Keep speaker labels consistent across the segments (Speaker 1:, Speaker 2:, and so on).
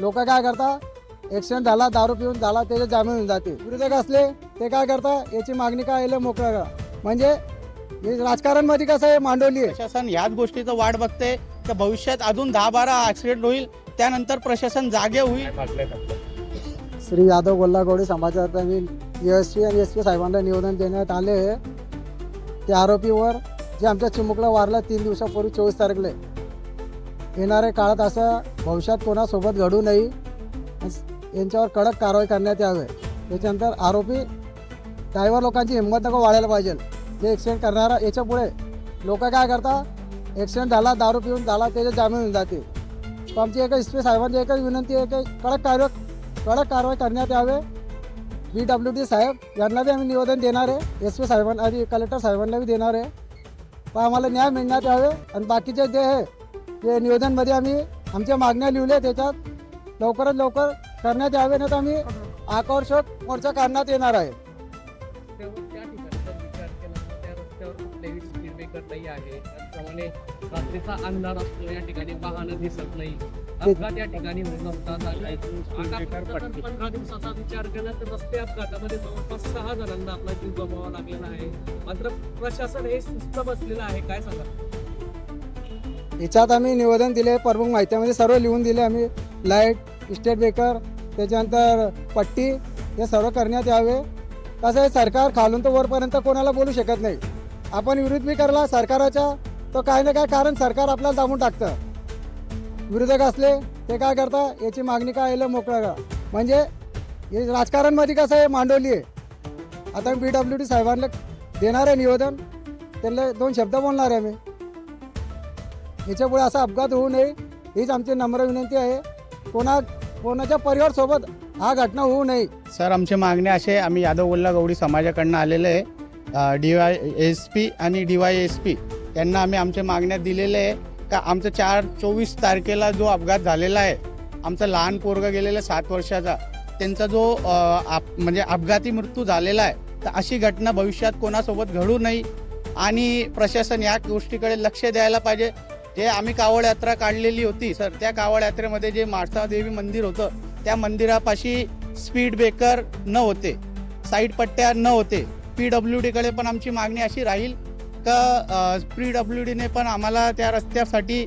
Speaker 1: लोक काय करतात, ॲक्सिडेंट झाला, दारू पिऊन झाला, त्याचे जामीन होऊन जाते. विरोधक असले ते काय करतात, याची मागणी काय येईल मोकळं करा. म्हणजे हे राजकारणमध्ये कसं आहे, मांडवली आहे.
Speaker 2: प्रशासन याच गोष्टीचं वाट बघते की भविष्यात अजून 10-12 ऍक्सिडेंट होईल, त्यानंतर प्रशासन जागे होईल.
Speaker 1: श्री यादव गोल्लागौडी समाजातर्फे ESP आणि SP साहेबांना निवेदन देण्यात आले आहे. त्या आरोपीवर जे आमच्या चिमुकला वारला 3 दिवसापूर्वी 24 तारखेला, येणाऱ्या काळात असं भविष्यात कोणासोबत घडू नये, यांच्यावर कडक कारवाई करण्यात यावे. त्याच्यानंतर आरोपी ड्रायव्हर लोकांची हिंमत नको वाढायला पाहिजे. जे ॲक्सिडेंट करणारा, याच्यापुढे लोक काय करतात, ॲक्सिडेंट झाला, दारू पिऊन झाला, त्याचे जामीन होऊन जाते. तर आमची एकच SP साहेबांची एकच विनंती आहे की कडक कारवाई करण्यात यावे. BWD साहेब यांना बी आम्ही निवेदन देणार आहे, SP साहेबांना आणि कलेक्टर साहेबांना बी देणार आहे. पण आम्हाला न्याय मिळण्यात यावे. आणि बाकीचे जे आहे ते निवेदनमध्ये आम्ही आमच्या मागण्या लिहिल्या, त्याच्यात लवकरात लवकर करण्यात यावे, नाही तर आम्ही आक्रोशक मोर्चा काढण्यात येणार आहे.
Speaker 3: त्या ठिकाणी जर विचार केला तर त्या रस्त्यावर कुठलेही स्पीड ब्रेकर नाही आहे. त्याचप्रमाणे रात्रीचा अंधार असतो, या ठिकाणी वाहनं दिसत नाही, अपघात या ठिकाणी होत असतात. आता 15 दिवसाचा विचार केला तर रस्ते अपघातामध्ये जवळपास 6 जणांना आपला जीव गमवावा लागलेला आहे. मात्र प्रशासन हे सुस्त बसलेलं आहे, काय सांगा?
Speaker 1: याच्यात आम्ही निवेदन दिले, प्रमुख माहितीमध्ये सर्व लिहून दिले आम्ही. लाईट, स्टेट ब्रेकर, त्याच्यानंतर पट्टी, हे सर्व करण्यात यावे. कसं आहे, सरकार खालून तर वरपर्यंत कोणाला बोलू शकत नाही. आपण विरोध बी करला सरकाराच्या तर काय ना काय कारण सरकार आपल्याला दाबून टाकतं. विरोधक असले ते काय करतात, याची मागणी काय येईल मोकळं करा. म्हणजे हे राजकारणमध्ये कसं आहे, मांडवली आहे. आता BWD साहेबांना देणार आहे निवेदन, त्यांना 2 शब्द बोलणार आहे आम्ही. याच्यापुढे असा अपघात होऊ नये हीच आमची नम्र विनंती आहे. कोणाच्या परिवारसोबत हा घटना होऊ नये.
Speaker 2: सर, आमची मागणी असे, आम्ही यादव गोल्लागौडी समाजाकडनं आलेले आहे. DYSP आणि DYSP यांना आम्ही आमच्या मागण्या दिलेल्या आहे का आमचं 24 तारखेला जो अपघात झालेला आहे, आमचं लहान पोरगं गेलेलं 7 वर्षाचा, त्यांचा जो म्हणजे अपघाती मृत्यू झालेला आहे, तर अशी घटना भविष्यात कोणासोबत घडू नये आणि प्रशासन या गोष्टीकडे लक्ष द्यायला पाहिजे. जे आम्ही कावड यात्रा काढलेली होती सर, त्या कावड यात्रेमध्ये जे माळसादेवी मंदिर होतं, त्या मंदिरापाशी स्पीड ब्रेकर न होते, साईड पट्ट्या न होते. PWDकडे पण आमची मागणी अशी राहील का PWDने पण आम्हाला त्या रस्त्यासाठी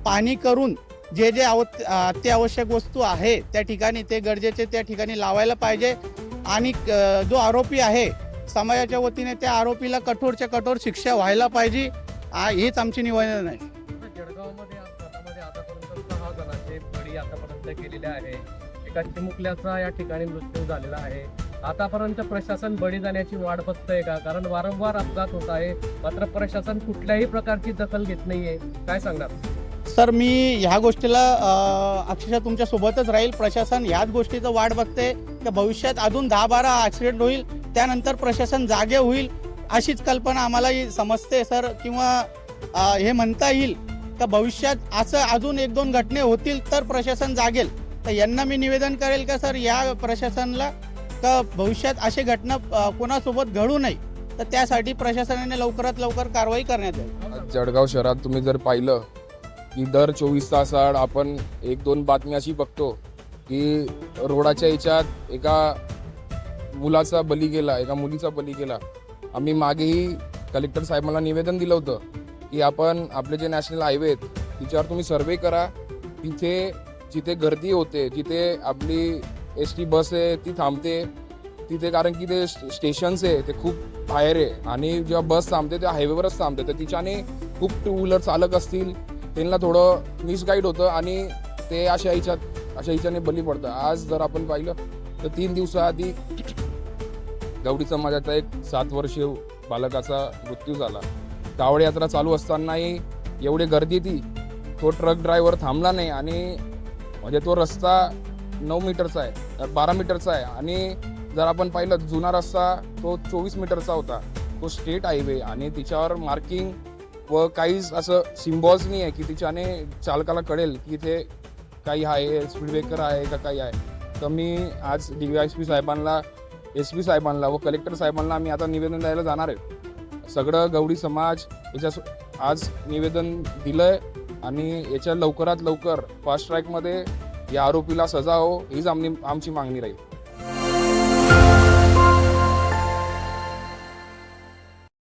Speaker 2: पाणी करून जे अत्यावश्यक वस्तू आहे त्या ठिकाणी ते गरजेचे त्या ठिकाणी लावायला पाहिजे. आणि जो आरोपी आहे समाजाच्या वतीने त्या आरोपीला कठोरच्या कठोर शिक्षा व्हायला पाहिजे. हेच आमची निवेदन आहे.
Speaker 3: जळगावमध्ये अपघातामध्ये आतापर्यंत 6 जणांचे बळी आतापर्यंत गेलेले आहे. एका चिमुकल्याचा या ठिकाणी मृत्यू झालेला आहे. आतापर्यंत प्रशासन बळी जाण्याची वाट बघतंय का? कारण वारंवार अपघात होत आहे, मात्र प्रशासन कुठल्याही प्रकारची दखल घेत नाहीये, काय सांगणार?
Speaker 2: सर, मी ह्या गोष्टीला अक्षरशः तुमच्या सोबतच राहील. प्रशासन ह्याच गोष्टीचं वाट बघते की भविष्यात अजून 10-12 ॲक्सिडेंट होईल, त्यानंतर प्रशासन जागे होईल, अशीच कल्पना आम्हाला समजते सर. किंवा हे म्हणता येईल का भविष्यात असं अजून 1-2 घटने होतील तर प्रशासन जागेल. तर यांना मी निवेदन करेल का सर, या प्रशासनाला का भविष्यात अशी घटना कोणासोबत घडू नये, तर त्यासाठी प्रशासनाने लवकरात लवकर कारवाई करण्यात येईल.
Speaker 4: जळगाव शहरात तुम्ही जर पाहिलं की दर 24 तासाआड आपण 1-2 बातमी अशी बघतो की रोडाच्या याच्यात एका मुलाचा बली गेला, एका मुलीचा बली गेला. आम्ही मागेही कलेक्टर साहेबांना निवेदन दिलं होतं की आपण आपले जे नॅशनल हायवे आहेत तिच्यावर तुम्ही सर्वे करा. तिथे जिथे गर्दी होते, जिथे आपली ST बस आहे ती थांबते तिथे, कारण की ते स्टेशन्स आहे ते खूप बाहेर आहे आणि जेव्हा बस थांबते त्या हायवेवरच थांबते, तर तिच्याने खूप 2 व्हीलर चालक असतील त्यांना थोडं मिसगाईड होतं आणि ते अशा हिच्याने बली पडतं. आज जर आपण पाहिलं तर 3 दिवसाआधी गवडी समाजाचा एक 7 वर्षीय बालकाचा मृत्यू झाला. कावड यात्रा चालू असतानाही एवढी गर्दी ती, तो ट्रक ड्रायव्हर थांबला नाही आणि म्हणजे तो रस्ता 9 मीटरचा आहे, 12 मीटरचा आहे आणि जर आपण पाहिलं जुना रस्ता तो 24 मीटरचा होता. तो स्टेट हायवे आणि तिच्यावर मार्किंग व काहीच असं सिम्बॉल्स नाही आहे की तिच्याने चालकाला कळेल की इथे काही आहे, स्पीड ब्रेकर आहे का काही आहे. तर मी आज DYSP साहेबांना, SP साहेबांना व कलेक्टर साहेबांना आम्ही आता निवेदन द्यायला जाणार आहे. सगळं गवडी समाज याच्या आज निवेदन दिलं आहे आणि याच्या लवकरात लवकर फास्ट ट्रॅकमध्ये या आरोपीला सजा हो हीच आमची मागणी राहील.